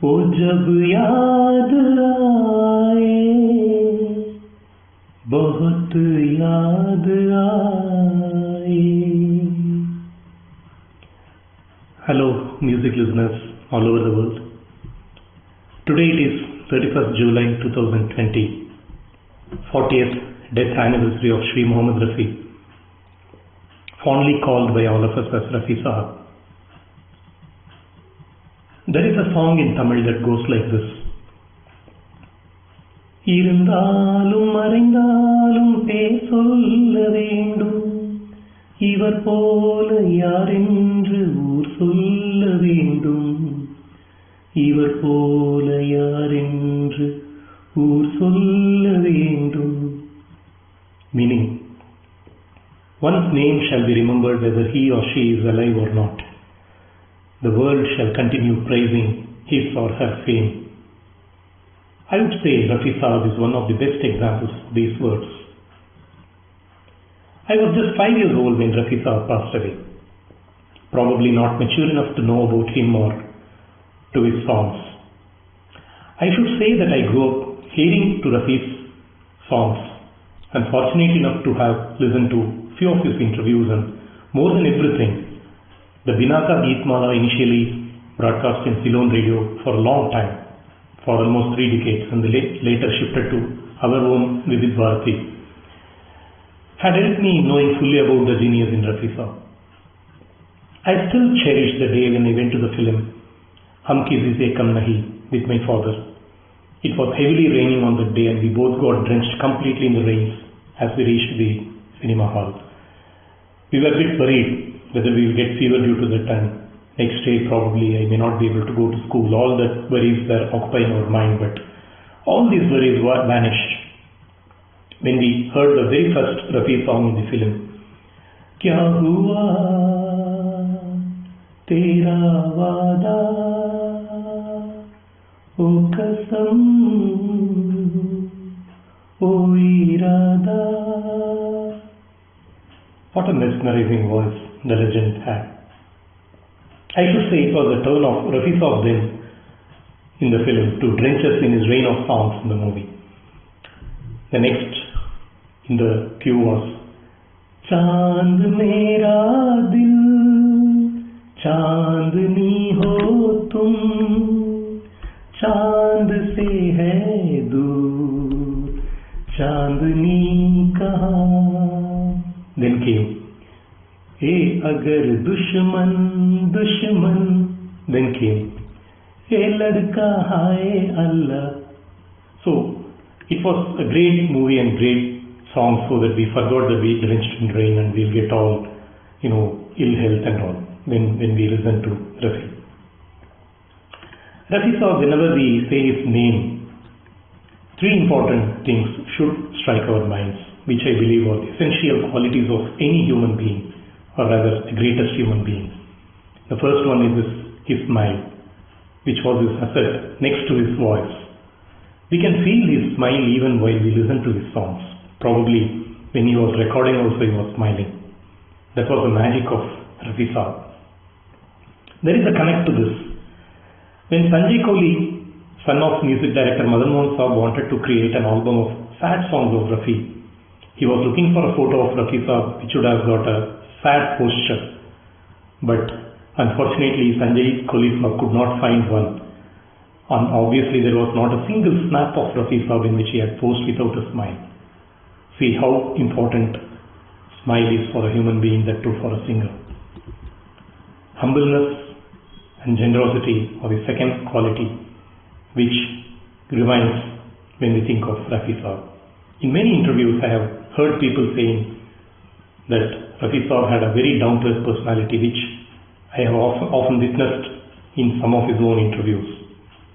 वो जब याद आए बहुत याद आए. Hello music listeners all over the world. Today it is 31st July 2020, 40th death anniversary of Shri Mohammed Rafi, fondly called by all of us as Rafi Sahab. There is a song in Tamil that goes like this. இருந்தாலும் மறைந்தாலும் பேர் சொல்ல வேண்டும், இவர் போல யாரென்று ஊர் சொல்ல வேண்டும், இவர் போல யாரென்று ஊர் சொல்ல வேண்டும். Meaning, one's name shall be remembered whether he or she is alive or not. The world shall continue praising his or her fame. I would say Rafi Sahab is one of the best examples of these words. I was just 5 years old when Rafi Sahab passed away. Probably not mature enough to know about him or to his songs. I should say that I grew up hearing to Rafi's songs and fortunate enough to have listened to few of his interviews, and more than everything, the Binaka Geetmala initially broadcast in Ceylon radio for a long time, for almost 3 decades, and later shifted to our own Vivid Bharati, had helped me knowing fully about the genius in Rafi Sahab. I still cherish the day when I went to the film Hum Kisi Se Kam Nahi with my father. It was heavily raining on that day and we both got drenched completely in the rains as we reached the cinema hall. We were a bit worried whether we will get fever due to that, and next day probably I may not be able to go to school. All that worries were occupying our mind, but all these worries vanished when we heard the very first Rafi song in the film. Kya hua tera wada o kasam o irada. What a mesmerizing voice the legend had. I should say it was the turn of Rafi Sahab then in the film to drench us in his rain of songs in the movie. The next in the queue was Chand mera dil chandni ho tum, chand se hai dur chandni kahan. Then came Hey agar dushman dushman. Then came Hey ladka hai Allah. So it was a great movie and great song, so that we forgot that we drenched in rain and we'll get all ill health and all when we listen to Rafi. Rafi Sahab, whenever we say his name, 3 important things should strike our minds, which I believe are the essential qualities of any human being, or rather the greatest human being. The first one is his smile, which was his asset next to his voice. We can feel his smile even while we listen to his songs. Probably when he was recording also he was smiling. That was the magic of Rafi Sahab. There is a connect to this. When Sanjay Kohli, son of music director Madan Mohan Sahab, wanted to create an album of sad songs of Rafi, he was looking for a photo of Rafi Sahab which would have got a sad posture. But unfortunately Sanjay Kohli Sahab could not find one. And obviously there was not a single snap of Rafi Sahab in which he had posed without a smile. See how important smile is for a human being, that too for a singer. Humbleness and generosity are the second quality which remains when we think of Rafi Sahab. In many interviews I have heard people saying that Rafi Sahab had a very down-to-earth personality, which I have often witnessed in some of his own interviews,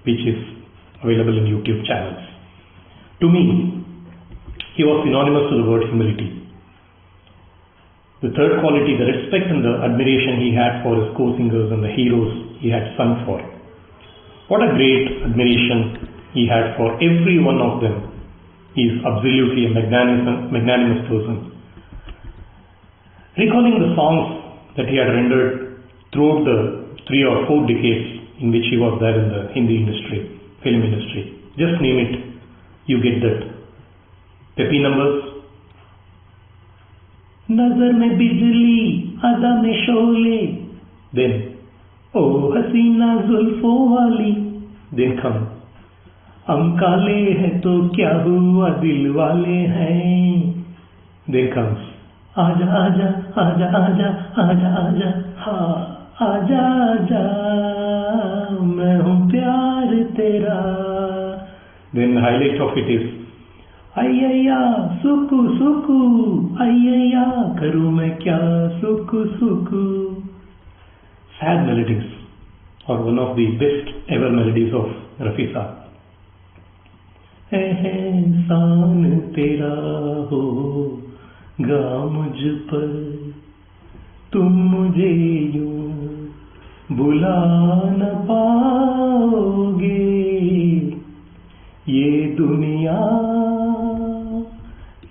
which is available in YouTube channels. To me, he was synonymous to the word humility. The third quality, the respect and the admiration he had for his co-singers and the heroes he had sung for. What a great admiration he had for every one of them. He is absolutely a magnanimous person. Recalling the songs that he had rendered throughout the 3 or 4 decades in which he was there in the Hindi industry, film industry. Just name it, you get that. Peppy numbers. नजर में बिजली अदा में Sholay, then ओ हसीना जुल्फों वाली, then come हम काले हैं तो क्या हुआ दिल वाले हैं, then comes आजा आजा आजा आजा आजा आजा हाँ आजा आजा मैं हूँ प्यार तेरा, then the highlight of it is अय्या सुकु सुकु अय्या करूँ मैं क्या सुकु सुकु. Sad melodies or one of the best ever melodies of Rafi Sahab. एहसान तेरा होगा मुझ पर तुम मुझे यूं बुला न पाओगे, ये दुनिया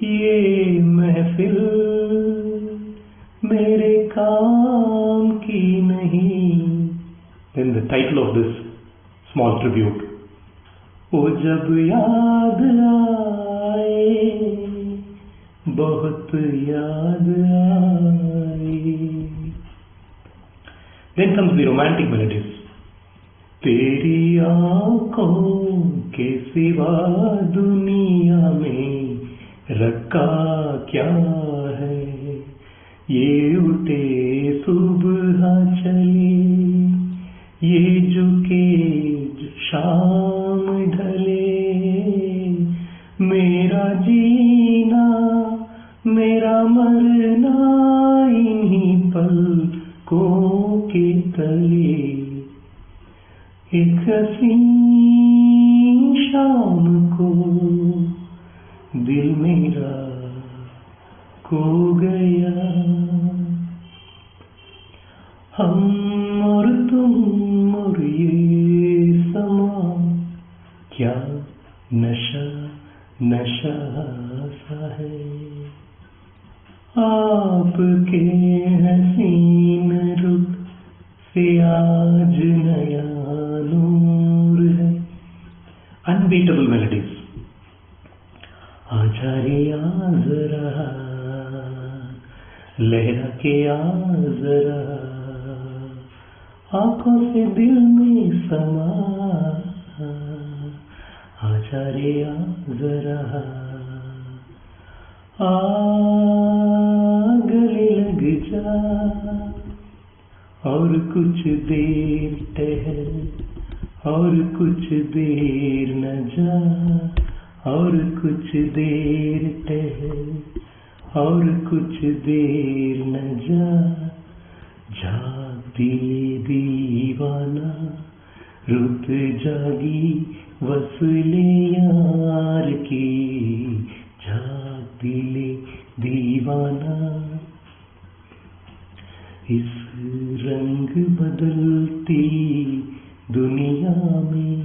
ये महफिल मेरे काम की नहीं. Then the title of this small tribute, वो जब याद आए बहुत याद आए. Then comes the romantic melodies. तेरी आँखों के सिवा दुनिया में रखा क्या है, ये उठे सुबह चले ये झुके शाम ढले, मेरा जीना मेरा मरना इन्हीं पलकों के तले, एक हसीन शाम को दिल मेरा खो गया, हम और तुम और ये समा क्या नशा नशा सा है, आपके हसीन रुख से आज नया नूर है. Unbeatable melodies. आजा रे आ जरा लहरा के आ जरा, आंखों से दिल में समा, आजा रे आ जरा आ गले लग जा, और कुछ देर ठहर और कुछ देर न जा, और कुछ देर ठहर और कुछ देर न जा, जाग दिले दीवाना रुत जागी वसले यार की, जाग दिले दीवाना. इस रंग बदलती दुनिया में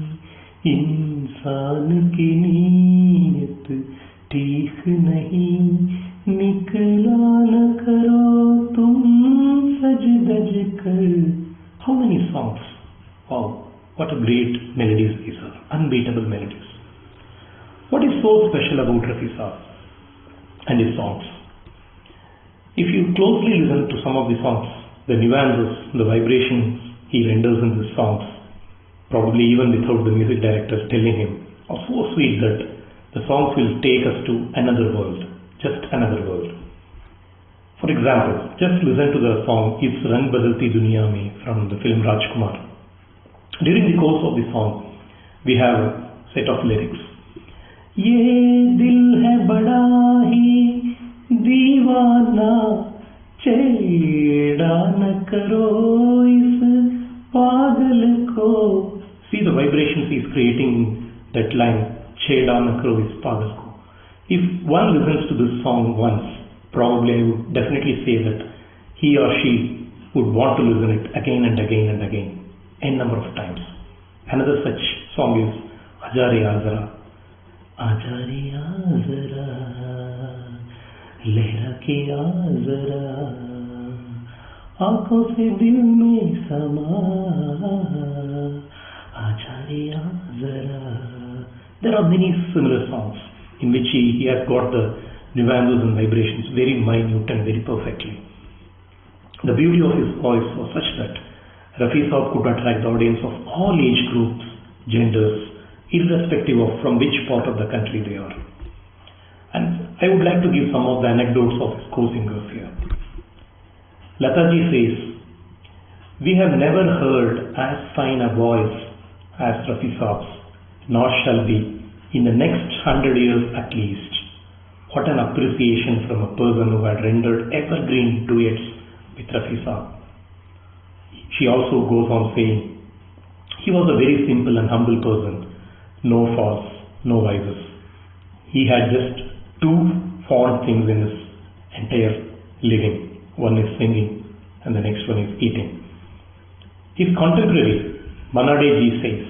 इंसान की नीयत ठीक नहीं, निकला न करो तुम सज धज कर. How many songs? Wow, what a great melodies these are, unbeatable melodies. What is so special about Rafi Sahab and his songs? If you closely listen to some of the songs, the nuances, the vibrations he renders in his songs, probably even without the music director telling him, are so sweet that the songs will take us to another world, just another world. For example, just listen to the song Is Rang Badalti Duniya Mein from the film Rajkumar. During the course of the song, we have a set of lyrics. ये दिल है बड़ा ही दीवाना, छेड़ा न करो इस पागल को. See the vibrations he is creating that line, छेड़ा न करो इस पागल को. If one listens to this song once, probably I would definitely say that he or she would want to listen it again and again and again, n number of times. Another such song is आजा रे आ जरा, आजा रे आ जरा लहरा के आ जरा, आंखों से दिल में समा आचार्य जरा. There are many similar songs in which he has got the nuances and vibrations very minute and very perfectly. The beauty of his voice was such that Rafi Sahab could attract the audience of all age groups, genders, irrespective of from which part of the country they are. And I would like to give some of the anecdotes of his co-singers here. Lataji says, "We have never heard as fine a voice as Rafi Sahab's, nor shall we in the next 100 years at least." What an appreciation from a person who had rendered evergreen duets with Rafi Sahab. She also goes on saying, he was a very simple and humble person, no faults, no vices. He had just two fond things in his entire living. One is singing and the next one is eating. His contemporary, Manade ji says,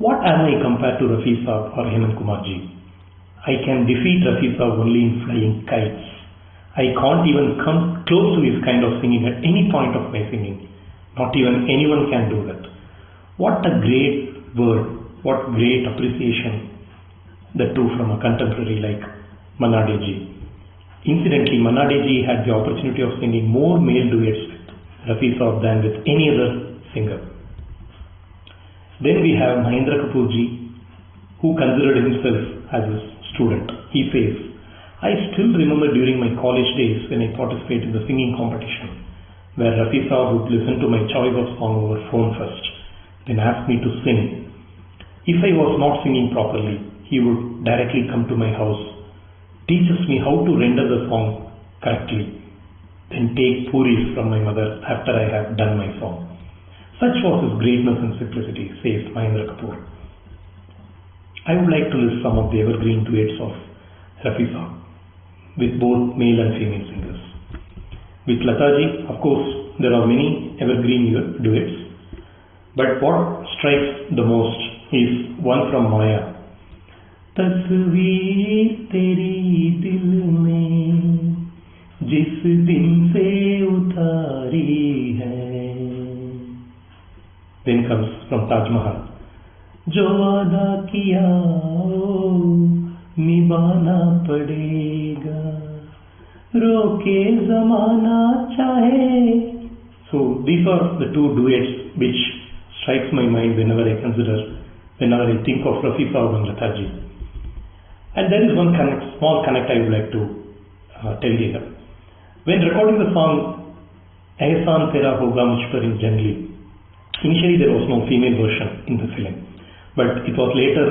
"What am I compared to Rafi Sahab or Hemant Kumar ji? I can defeat Rafi Sahab only in flying kites. I can't even come close to his kind of singing at any point of my singing. Not even anyone can do that." What a great word, what great appreciation, the two from a contemporary like Manade ji. Incidentally, Manade ji had the opportunity of singing more male duets with Rafi Sahab than with any other singer. Then we have Mahendra Kapoor ji, who considered himself as a student. He says, "I still remember during my college days when I participated in the singing competition, where Rafi Sahab would listen to my choice of song over phone first, then ask me to sing. If I was not singing properly, he would directly come to my house, teaches me how to render the song correctly, then take puris from my mother after I have done my song." Such was his greatness and simplicity, says Mahendra Kapoor. I would like to list some of the evergreen duets of Rafi Sahab with both male and female singers. With Lataji, of course, there are many evergreen duets, but what strikes the most is one from Maya. "तस्वीर तेरी दिल में जिस दिन से उतारी है." Then comes from Taj Mahal. "जो वादा किया वो निभाना पड़ेगा, रोके ज़माना चाहे." So these are the two duets which strikes my mind whenever I think of Rafi Sahab and Lataji. And there is one small connect I would like to tell you here. When recording the song "Ehsaan Tera Hoga Mujh Par" in Jangli, initially there was no female version in the film, but it was later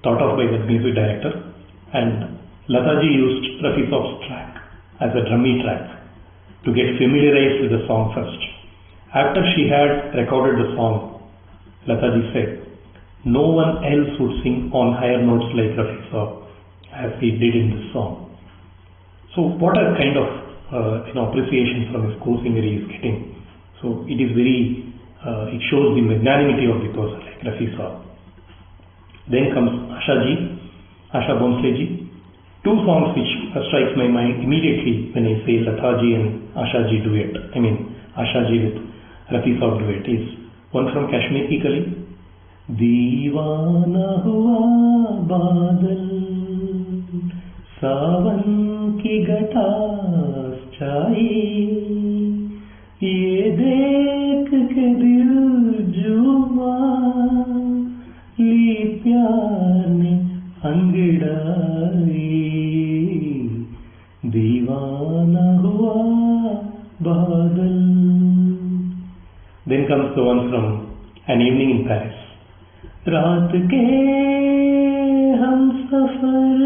thought of by the music director, and Lataji used Rafi Sahab's track as a drummy track to get familiarized with the song first. After she had recorded the song, Lataji said, "No one else would sing on higher notes like Rafi Sahab as he did in this song." So what a kind of appreciation from his co-singer he is getting. So it is it shows the magnanimity of the person like Rafi Sahab. Then comes Asha Bhonsle ji. Two songs which strikes my mind immediately when I say Lataji and Asha ji duet. I mean Asha ji with Rafi Sahab duet is one from Kashmir Ki Kali. "दीवाना हुआ बादल सावन की घटा छाई, ये देख के दिल जुआ ली प्यार ने अंगड़ाई, दीवाना हुआ बादल." Then comes the one from An Evening in Paris. "रात के हम सफर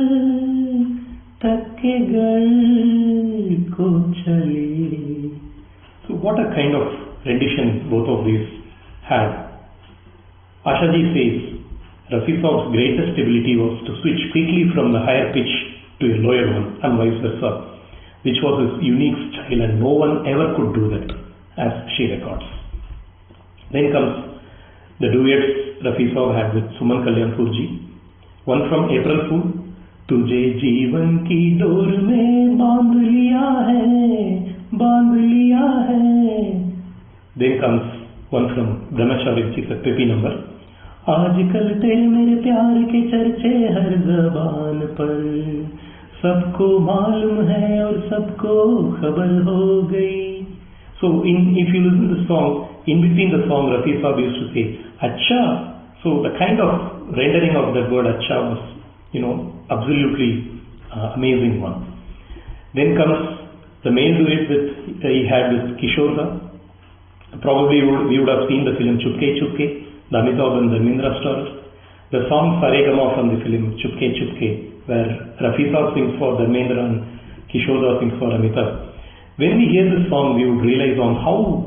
तक के घर को चले." So what a kind of rendition both of these had. Asha ji says Rafi Sahab's greatest ability was to switch quickly from the higher pitch to a lower one and vice versa, which was his unique style, and no one ever could do that as she records. Then comes the duets Rafi Sahab had with Suman Kalyanpur ji. One from April Fool. "तुझे जीवन की door में बांध लिया है, बांध लिया है. Then comes one from Brahmacharya, which is a peppy number. आजकल तेरे मेरे प्यार के चर्चे हर जबान पर, सबको मालूम है और सबको खबर हो गई. So if you listen to the song, in between the song, Rafi Sahab used to say, Acha. So the kind of rendering of that word Acha was, absolutely amazing one. Then comes the male duet he had with Kishore Da. Probably we would have seen the film Chupke Chupke, the Amitabh and Dharmendra stars. The song Saregama from the film Chupke Chupke, where Rafi Sahab sings for Dharmendra and Kishore Da sings for Amitabh. When we hear this song, we would realize on how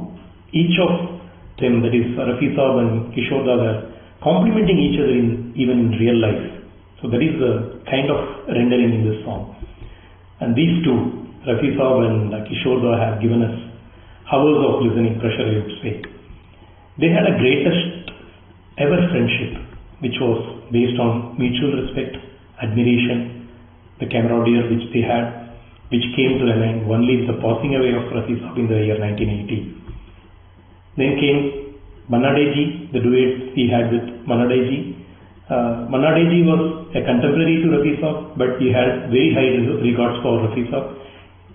each of them, that is Rafi Sahab and Kishore Da, are complementing each other even in real life. So that is the kind of rendering in this song. And these two, Rafi Sahab and Kishore Da, have given us hours of listening pressure, I would say. They had a greatest ever friendship, which was based on mutual respect, admiration, the camaraderie which they had, which came to an end only with the passing away of Rafi Sahab in the year 1980. Then came Mannadeji, the duet he had with Mannadeji. Mannadeji was a contemporary to Rafi Sahab, but he had very high regards for Rafi Sahab.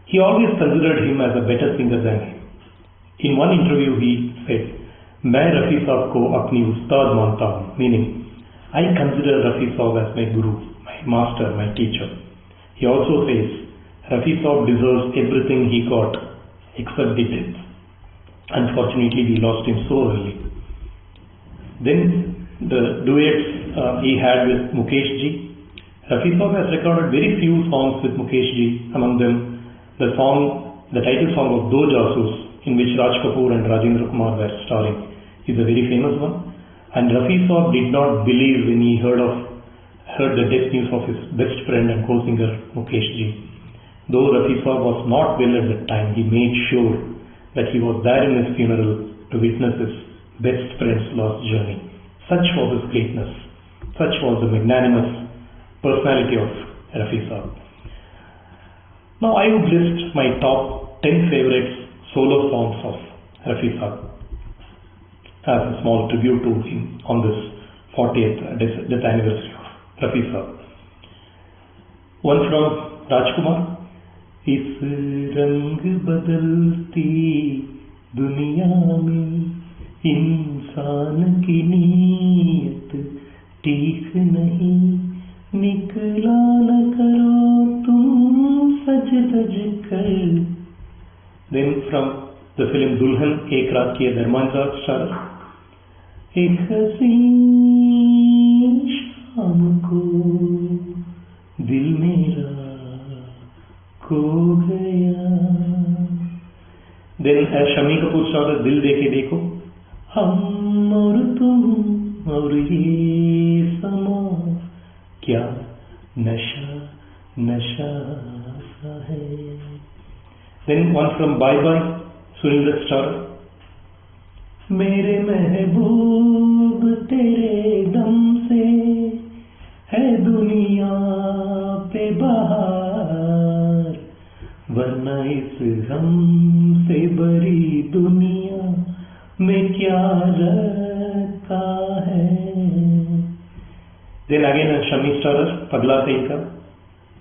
He always considered him as a better singer than him. In one interview he said, मैं रफ़ी साहब को अपनी उस्ताद मानता हूँ, meaning I consider Rafi Sahab as my guru, my master, my teacher. He also says, Rafi Sahab deserves everything he got except the death. Unfortunately, we lost him so early. Then the duets he had with Mukesh ji. Rafi Sahab has recorded very few songs with Mukesh ji. Among them, the title song of Do Jasoos, in which Raj Kapoor and Rajendra Kumar were starring, is a very famous one. And Rafi Sahab did not believe when he heard the death news of his best friend and co-singer Mukesh ji. Though Rafi Sahab was not well at that time, he made sure that he was there in his funeral to witness his best friend's last journey. Such was his greatness. Such was the magnanimous personality of Rafi Sahab. Now I would list my top 10 favorite solo songs of Rafi Sahab as a small tribute to him on this 40th death anniversary of Rafi Sahab. One from Rajkumar. इस रंग बदलती दुनिया में इंसान की नीयत ठीक नहीं, निकला न करो तुम सज धज कर. Then from the film Dulhan एक रात की धर्मांतरा स्टार. एक हसीन शाम को दिल मेरा खो गया. Then as Shami Kapoor started दिल देखे देखो. हम और तुम और ये समा, क्या नशा नशा सा है. Then one from Bye Bye, Sunil Dutt starred. मेरे महबूब तेरे दम से है दुनिया पे बहार, वरना इस गम से बड़ी दुनिया में क्या रखा है. Then again a Shami starrer, पगला सिंह का.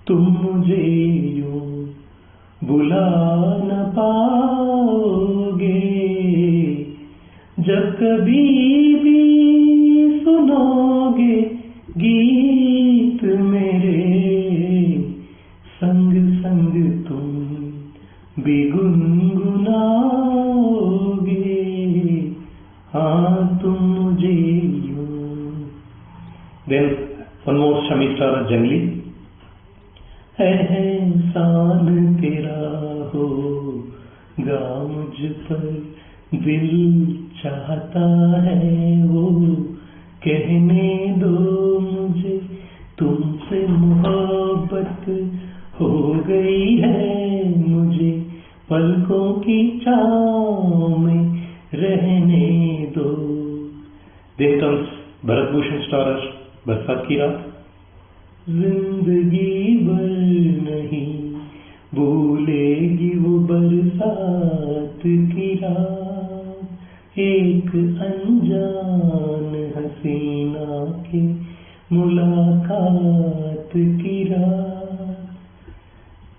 तुम मुझे यूं बुला न पाओगे, जब कभी भी सुनोगे गीत मेरे, संग संग तुम भी गुनगुनाओगे. हाँ तुम मुझे यूं. Then one more Shami starrer, जंगली. एहसान तेरा होगा मुझ पर, दिल चाहता है वो कहने दो मुझे, तुमसे मोहब्बत हो गई है मुझे, पलकों की छाँव में रहने दो. Then comes Bharat Bhushan starrer, बरसात की रात. जिंदगी भर नहीं भूलेगी वो बरसात की रात, एक अनजान हसीना की मुलाकात की रात.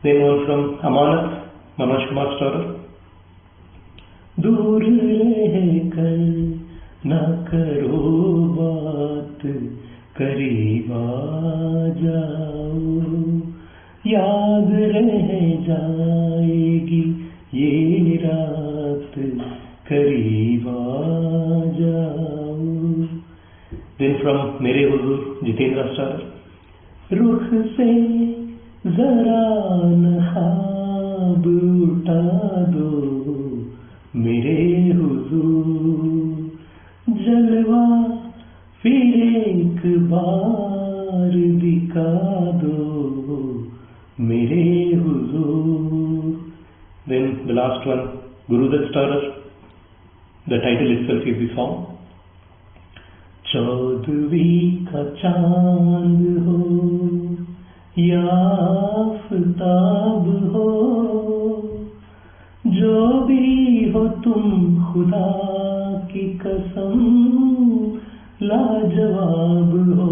Then one from Amanat, Manoj Kumar Storer. दूर रहकर ना करो बात, करीब आ जाओ, याद रह जाएगी ये रात, करीब आ जाओ. Then from मेरे हुजूर जितेंद्र स्टार. रुख से जरा नहाब उठा दो मेरे हुजूर, जलवा फिर एक बार दिखा दो मेरे हुजूर. Then the last one, Gurudat Starer. The title itself is the song. चौदहवीं का चांद हो या आफताब हो, जो भी हो तुम खुदा की कसम लाजवाब हो.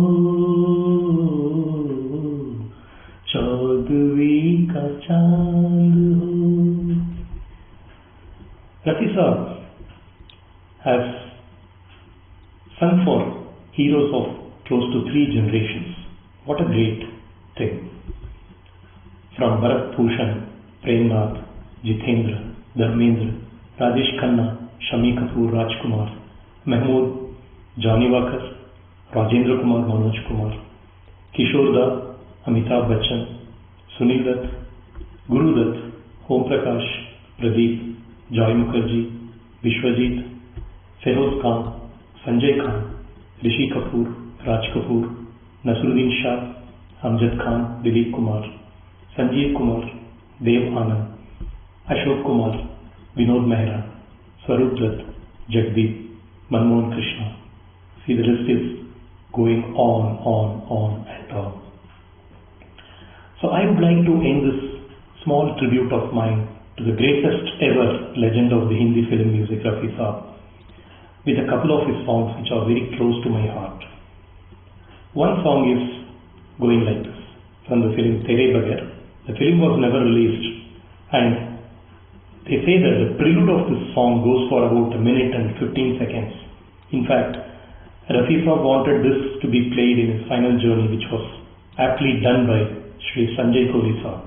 चौदहवीं का चांद हो. Rafi Sahab has sung for heroes of close to 3 generations. What a great thing. From Bharat Bhushan, Premnath, Jitendra, Dharmendra, Rajesh Khanna, Shami Kapoor, Rajkumar, Mahmood, Johnny Walker, Rajendra Kumar, Manoj Kumar, Kishore Da, Amitabh Bachchan, Sunil Dutt, Guru Dutt, Om Prakash, Pradeep, Joy Mukherjee, Vishwajit, Feroz Khan, Sanjay Khan, Rishi Kapoor, Raj Kapoor, Nasruddin Shah, Amjad Khan, Dilip Kumar, Sanjeev Kumar, Dev Anand, Ashok Kumar, Vinod Mehra, Swarup Dutt, Jagdeep, Manmohan Krishna. See, the list is going on and on. So I would like to end this small tribute of mine to the greatest ever legend of the Hindi film music, Rafi Sahab, with a couple of his songs which are very close to my heart. One song is going like this, from the film Tere Bagar. The film was never released, and they say that the prelude of this song goes for about a minute and 15 seconds. In fact, Rafi Sahab wanted this to be played in his final journey, which was aptly done by Shri Sanjay Kohli Sahab.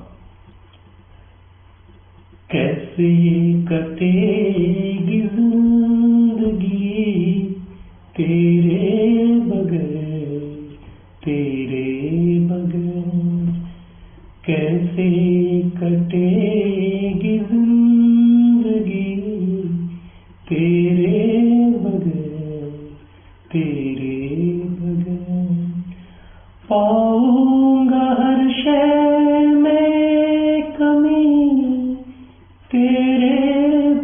कैसे कटेगी जिंदगी तेरे बगैर, तेरे बगैर, कैसे कटेगी जिंदगी तेरे बगैर, तेरे बगैर. पाऊंगा हर शय में कमी तेरे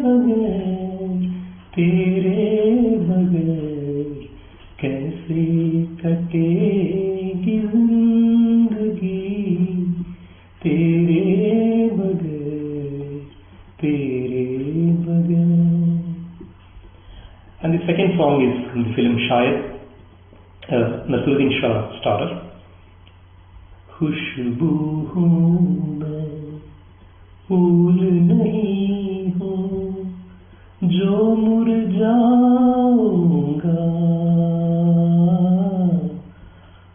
बगैर, तेरे बगैर, कैसे कटेगी जिंदगी तेरे बगैर, तेरे बगैर. And the second song is from the film Shayad, Nasruddin Shah starrer. खुशबू हूँ मैं, फूल नहीं हूँ जो मुरझाऊंगा,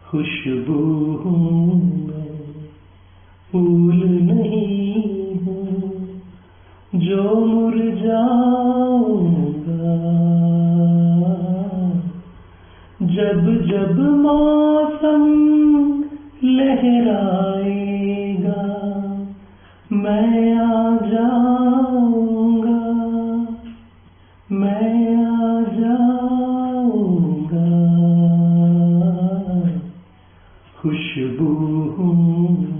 खुशबू हूँ मैं, फूल नहीं हूँ जो मुरझाऊंगा. जब जब मौसम लहराएगा मैं आ जाऊंगा, मैं आ जाऊंगा, खुशबू हूँ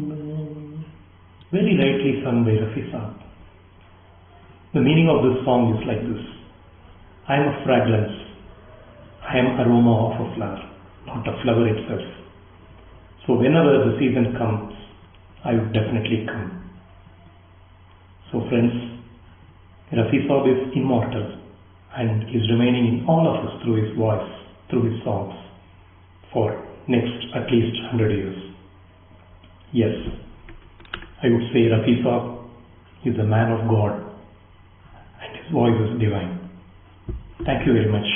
मैं. Very rightly sung by Rafi Sahab. The meaning of this song is like this: I am a fragrance, I am aroma of a flower, not a flower itself. So whenever the season comes, I would definitely come. So friends, Rafi Sahab is immortal and is remaining in all of us through his voice, through his songs for next at least 100 years. Yes, I would say Rafi Sahab is a man of God and his voice is divine. Thank you very much.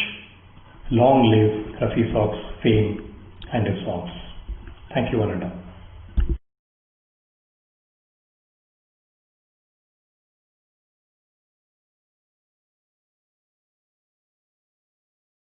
Long live Rafi Sahab's fame and his songs. Thank you, one and all.